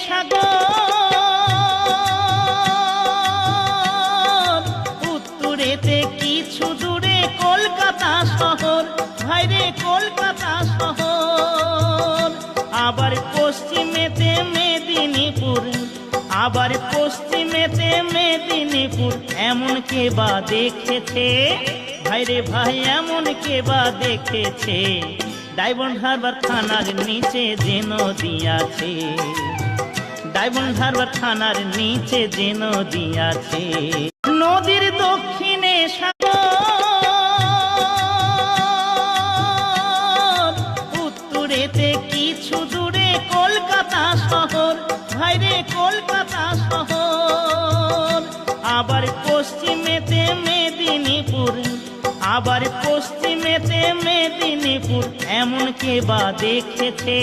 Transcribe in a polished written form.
সাগর, উত্তরেতে কিছু দূরে কলকাতা শহর, ভাইরে কলকাতা শহর। আবার পশ্চিমেতে মেদিনীপুর, আবার পশ্চিমেতে মেদিনীপুর, এমন কে বা দেখেছে ভাইরে ভাই, এমন কে বা দেখেছে? ডায়মন্ড হারবার থানার নিচে যে নদী আছে, ডায়মন্ড হারবার থানার নিচে যে নদী আছে, নদীর দক্ষিণে সাগর, উত্তরেতে কিছু দূরে কলকাতা শহর, ভাইরে কলকাতা শহর। আবার পশ্চিমেতে মেদিনীপুর, আবার পশ্চিমেতে মেদিনীপুর, এমন কে বা দেখেছে